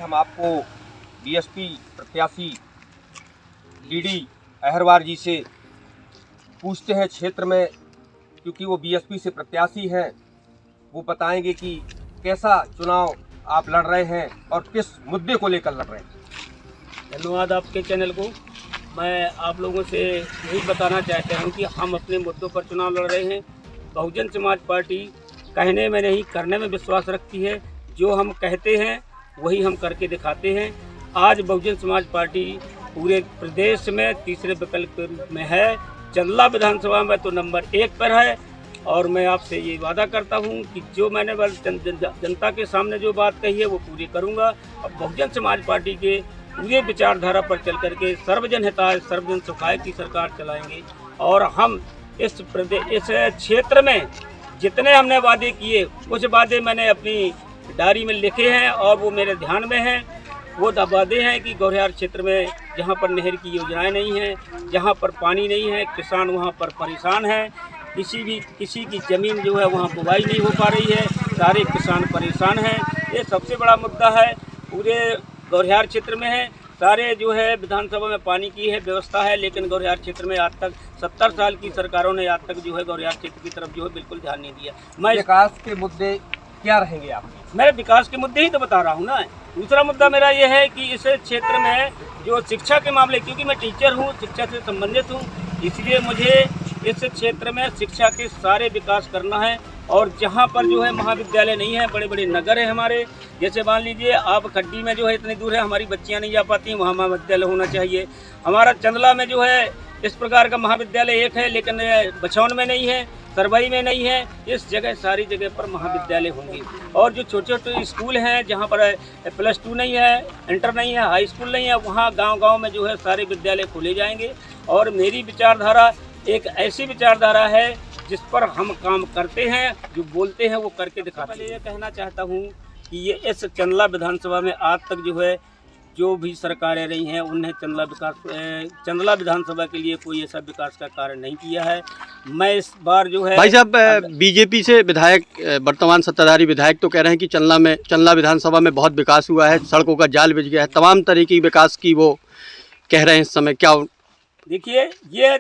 हम आपको बीएसपी प्रत्याशी डीडी अहरवार जी से पूछते हैं क्षेत्र में, क्योंकि वो बीएसपी से प्रत्याशी हैं। वो बताएंगे कि कैसा चुनाव आप लड़ रहे हैं और किस मुद्दे को लेकर लड़ रहे हैं। धन्यवाद आपके चैनल को। मैं आप लोगों से यही बताना चाहता हूं कि हम अपने मुद्दों पर चुनाव लड़ रहे हैं। बहुजन समाज पार्टी कहने में नहीं, करने में विश्वास रखती है। जो हम कहते हैं वही हम करके दिखाते हैं। आज बहुजन समाज पार्टी पूरे प्रदेश में तीसरे विकल्प के रूप में है। चंदला विधानसभा में तो नंबर 1 पर है। और मैं आपसे ये वादा करता हूँ कि जो मैंने जनता के सामने जो बात कही है वो पूरी करूँगा। और बहुजन समाज पार्टी के पूरे विचारधारा पर चल करके सर्वजन हिताय सर्वजन सुखाय की सरकार चलाएंगे। और हम इस क्षेत्र में जितने हमने वादे किए, कुछ वादे मैंने अपनी डायरी में लिखे हैं और वो मेरे ध्यान में हैं। वो वादे हैं कि गौरियार क्षेत्र में जहाँ पर नहर की योजनाएं नहीं हैं, जहाँ पर पानी नहीं है, किसान वहाँ पर परेशान हैं। किसी की ज़मीन जो है वहाँ बुवाई नहीं हो पा रही है, सारे किसान परेशान हैं। ये सबसे बड़ा मुद्दा है, पूरे गौरियार क्षेत्र में है। सारे जो है विधानसभा में पानी की है व्यवस्था है, लेकिन गौरियार क्षेत्र में आज तक 70 साल की सरकारों ने आज तक जो है गौरियार क्षेत्र की तरफ जो है बिल्कुल ध्यान नहीं दिया। मैं विकास के मुद्दे क्या रहेंगे आपके? मैं विकास के मुद्दे ही तो बता रहा हूँ ना। दूसरा मुद्दा मेरा ये है कि इस क्षेत्र में जो शिक्षा के मामले, क्योंकि मैं टीचर हूँ, शिक्षा से संबंधित हूँ, इसलिए मुझे इस क्षेत्र में शिक्षा के सारे विकास करना है। और जहाँ पर जो है महाविद्यालय नहीं है, बड़े बड़े नगर हैं हमारे, जैसे मान लीजिए आप खड्डी में जो है इतनी दूर है, हमारी बच्चियाँ नहीं जा पाती, वहाँ महाविद्यालय होना चाहिए। हमारा चंदला में जो है इस प्रकार का महाविद्यालय एक है, लेकिन बछौन में नहीं है, सरवई में नहीं है। इस जगह सारी जगह पर महाविद्यालय होंगे। और जो छोटे छोटे स्कूल हैं जहाँ पर +2 नहीं है, इंटर नहीं है, हाई स्कूल नहीं है, वहाँ गांव-गांव में जो है सारे विद्यालय खोले जाएंगे। और मेरी विचारधारा एक ऐसी विचारधारा है जिस पर हम काम करते हैं, जो बोलते हैं वो करके दिखाते हैं। मैं ये कहना चाहता हूँ कि ये इस चंदला विधानसभा में आज तक जो है जो भी सरकारें रही हैं उन्हें चंदला विधानसभा के लिए कोई ऐसा विकास का कार्य नहीं किया है। मैं इस बार जो है भाई साहब, बीजेपी से विधायक, वर्तमान सत्ताधारी विधायक तो कह रहे हैं कि चंदला विधानसभा में बहुत विकास हुआ है, सड़कों का जाल बिछ गया है, तमाम तरह की विकास की वो कह रहे हैं इस समय। क्या देखिए, ये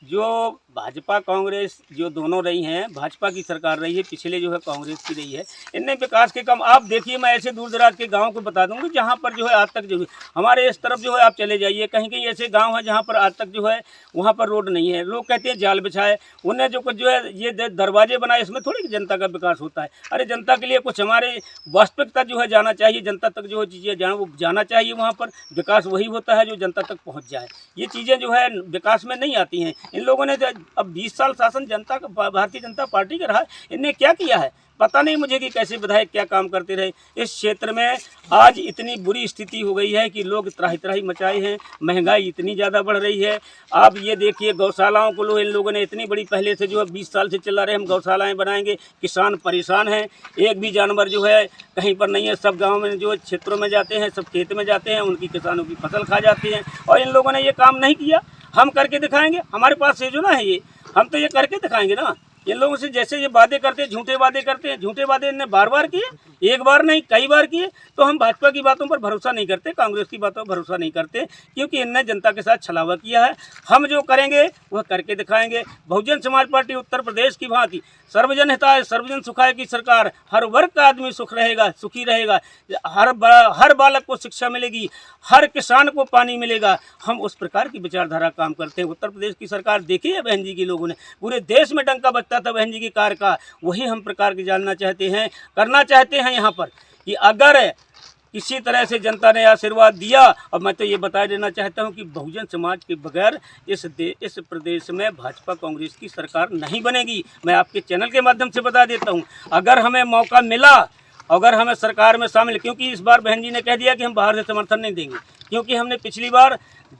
जो भाजपा कांग्रेस जो दोनों रही हैं, भाजपा की सरकार रही है, पिछले जो है कांग्रेस की रही है, इनने विकास के काम आप देखिए। मैं ऐसे दूर दराज के गांव को बता दूंगी जहां पर जो है आज तक जो है हमारे इस तरफ जो है आप चले जाइए, कहीं कहीं ऐसे गांव हैं जहां पर आज तक जो है वहां पर रोड नहीं है। लोग कहते हैं जाल बिछाए, उन्हें जो कुछ जो है ये दरवाजे बनाए, इसमें थोड़ी जनता का विकास होता है। अरे जनता के लिए कुछ हमारे वास्तविकता जो है जाना चाहिए, जनता तक जो चीज़ें वो जाना चाहिए। वहाँ पर विकास वही होता है जो जनता तक पहुँच जाए। ये चीज़ें जो है विकास में नहीं आती हैं। इन लोगों ने अब 20 साल शासन जनता का, भारतीय जनता पार्टी का रहा है, इनने क्या किया है पता नहीं मुझे कि कैसे विधायक क्या काम करते रहे। इस क्षेत्र में आज इतनी बुरी स्थिति हो गई है कि लोग त्राही त्राही मचाए हैं, महंगाई इतनी ज़्यादा बढ़ रही है। आप ये देखिए गौशालाओं को इन लोगों ने इतनी बड़ी, पहले से जो है 20 साल से चला रहे हम गौशालाएं बनाएंगे, किसान परेशान हैं, एक भी जानवर जो है कहीं पर नहीं है। सब गाँव में जो क्षेत्रों में जाते हैं, सब खेत में जाते हैं, उनकी किसानों की फसल खा जाती हैं। और इन लोगों ने ये काम नहीं किया। हम करके दिखाएंगे, हमारे पास से जो ना है ये, हम तो ये करके दिखाएंगे ना। इन लोगों से जैसे ये वादे करते हैं, झूठे वादे करते हैं, झूठे वादे इन्हें बार बार किए, एक बार नहीं कई बार किए। तो हम भाजपा की बातों पर भरोसा नहीं करते, कांग्रेस की बातों पर भरोसा नहीं करते, क्योंकि इनने जनता के साथ छलावा किया है। हम जो करेंगे वह करके दिखाएंगे। बहुजन समाज पार्टी उत्तर प्रदेश की भांति सर्वजन हिताय सर्वजन सुखाय की सरकार, हर वर्ग का आदमी सुख रहेगा, सुखी रहेगा, हर बालक को शिक्षा मिलेगी, हर किसान को पानी मिलेगा। हम उस प्रकार की विचारधारा काम करते हैं। उत्तर प्रदेश की सरकार देखी है बहन जी की, लोगों ने पूरे देश में डंका बजता था बहन जी की कार्य का, वही हम प्रकार की जानना चाहते हैं, करना चाहते हैं यहाँ पर कि अगर किसी तरह से जनता ने आशीर्वाद दिया। और मैं तो ये बता देना चाहता हूँ कि बहुजन समाज के बगैर इस प्रदेश में भाजपा कांग्रेस की सरकार नहीं बनेगी। मैं आपके चैनल के माध्यम से बता देता हूँ, अगर हमें मौका मिला, अगर हमें सरकार में शामिल, क्योंकि इस बार बहन जी ने कह दिया कि हम बाहर से समर्थन नहीं देंगे, क्योंकि हमने पिछली बार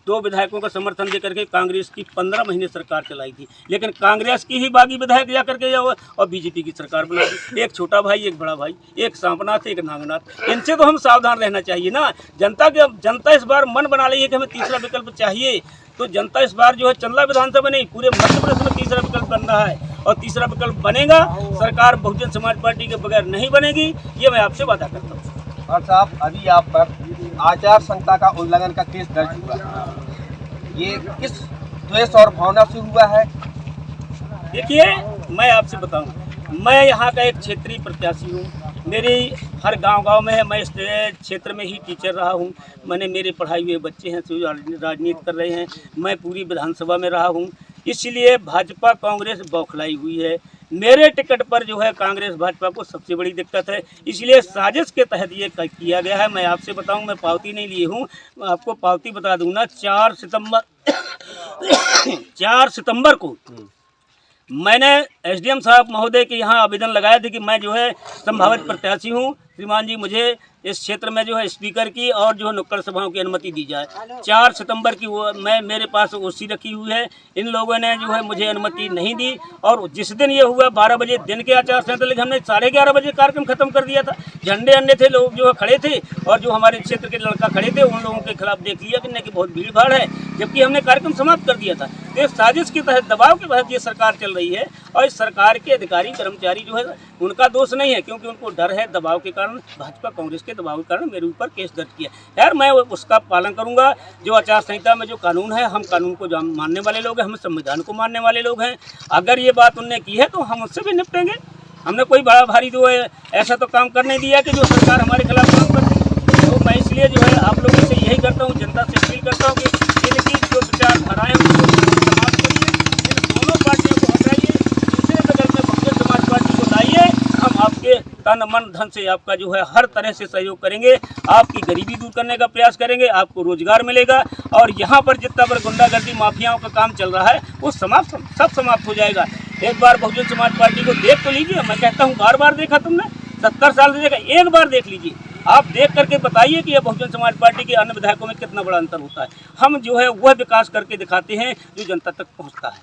2 विधायकों का समर्थन देकर के कांग्रेस की 15 महीने सरकार चलाई थी, लेकिन कांग्रेस की ही बागी विधायक जा करके और बीजेपी की सरकार बना दी। एक छोटा भाई, एक बड़ा भाई, एक सांपनाथ, एक नागनाथ। इनसे तो हम सावधान रहना चाहिए ना। जनता इस बार मन बना रही है कि हमें तीसरा विकल्प चाहिए। तो जनता इस बार जो है चंदला विधानसभा नहीं, पूरे मध्य प्रदेश में तीसरा विकल्प बन रहा है, और तीसरा विकल्प बनेगा। सरकार बहुजन समाज पार्टी के बगैर नहीं बनेगी, ये मैं आपसे वादा करता हूँ। और साहब अभी आप पर आचार संहिता का उल्लंघन का केस दर्ज हुआ है, ये किस द्वेष और भावना से हुआ है? देखिए, मैं आपसे बताऊं, मैं यहाँ का एक क्षेत्रीय प्रत्याशी हूँ। मेरी हर गांव में है, मैं इस क्षेत्र में ही टीचर रहा हूँ। मैंने मेरे पढ़ाए हुए बच्चे हैं जो राजनीति कर रहे हैं, मैं पूरी विधानसभा में रहा हूँ। इसलिए भाजपा कांग्रेस बौखलाई हुई है। मेरे टिकट पर जो है कांग्रेस भाजपा को सबसे बड़ी दिक्कत है, इसलिए साजिश के तहत ये किया गया है। मैं आपसे बताऊं, मैं पावती नहीं लिए हूँ, मैं आपको पावती बता दूंगा। 4 सितंबर को मैंने एसडीएम साहब महोदय के यहाँ आवेदन लगाया था कि मैं जो है संभावित प्रत्याशी हूँ, श्रीमान जी मुझे इस क्षेत्र में जो है स्पीकर की और जो है नुक्कड़ सभाओं की अनुमति दी जाए। 4 सितंबर की वो मेरे पास ओसी रखी हुई है। इन लोगों ने जो है मुझे अनुमति नहीं दी और जिस दिन ये हुआ 12 बजे दिन के आचार संहिता, लेकिन हमने 11:30 बजे कार्यक्रम खत्म कर दिया था। झंडे अन्य थे, लोग जो है खड़े थे और जो हमारे क्षेत्र के लड़का खड़े थे उन लोगों के खिलाफ देख लिया कि बहुत भीड़ भाड़ है, जबकि हमने कार्यक्रम समाप्त कर दिया था। तो इस साजिश के तहत, दबाव के तहत ये सरकार चल रही है और इस सरकार के अधिकारी कर्मचारी जो है उनका दोष नहीं है, क्योंकि उनको डर है दबाव के कारण, भाजपा कांग्रेस के दबाव के कारण मेरे ऊपर केस दर्ज किया। यार मैं उसका पालन करूंगा। जो आचार संहिता में जो कानून है, हम कानून को मानने वाले लोग हैं, हम संविधान को मानने वाले लोग हैं। अगर ये बात उनने की है तो हम उससे भी निपटेंगे। हमने कोई बड़ा भारी जो है ऐसा तो काम कर नहीं दिया कि जो सरकार हमारे खिलाफ काम कर दी। तो मैं इसलिए जो है आप लोगों से यही करता हूँ, जनता से अपील करता हूँ कि इनकी जो विचारधाराएं उनको समाप्त करिए, इन दोनों पार्टियों को हटाइए, दूसरे बगल में बहुजन समाज पार्टी को लाइए। हम आपके तन मन धन से आपका जो है हर तरह से सहयोग करेंगे, आपकी गरीबी दूर करने का प्रयास करेंगे, आपको रोजगार मिलेगा और यहाँ पर जितना पर गुंडागर्दी माफियाओं का काम चल रहा है वो सब समाप्त हो जाएगा। एक बार बहुजन समाज पार्टी को देख तो लीजिए। मैं कहता हूँ बार बार देखा तुमने, 70 साल से देखा, एक बार देख लीजिए। आप देख करके बताइए कि ये बहुजन समाज पार्टी के अन्य विधायकों में कितना बड़ा अंतर होता है। हम जो है वह विकास करके दिखाते हैं जो जनता तक पहुँचता है।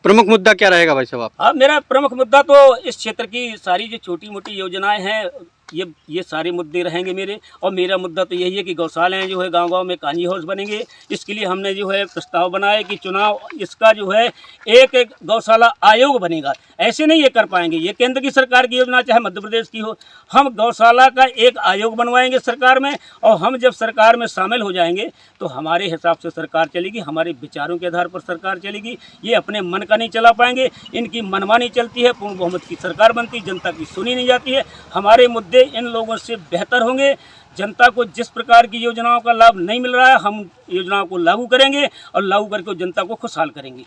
प्रमुख मुद्दा क्या रहेगा भाई साहब? हाँ, मेरा प्रमुख मुद्दा तो इस क्षेत्र की सारी जो छोटी मोटी योजनाएं हैं ये सारे मुद्दे रहेंगे मेरे। और मेरा मुद्दा तो यही है कि गौशालाएं जो है गांव-गांव में कान्जी हाउस बनेंगे। इसके लिए हमने जो है प्रस्ताव बनाया कि चुनाव इसका जो है एक गौशाला आयोग बनेगा। ऐसे नहीं ये कर पाएंगे, ये केंद्र की सरकार की योजना चाहे मध्य प्रदेश की हो। हम गौशाला का एक आयोग बनवाएंगे सरकार में, और हम जब सरकार में शामिल हो जाएंगे तो हमारे हिसाब से सरकार चलेगी, हमारे विचारों के आधार पर सरकार चलेगी। ये अपने मन का नहीं चला पाएंगे, इनकी मनमानी चलती है, पूर्ण बहुमत की सरकार बनती, जनता की सुनी नहीं जाती है। हमारे मुद्दे इन लोगों से बेहतर होंगे। जनता को जिस प्रकार की योजनाओं का लाभ नहीं मिल रहा है, हम योजनाओं को लागू करेंगे और लागू करके जनता को खुशहाल करेंगे।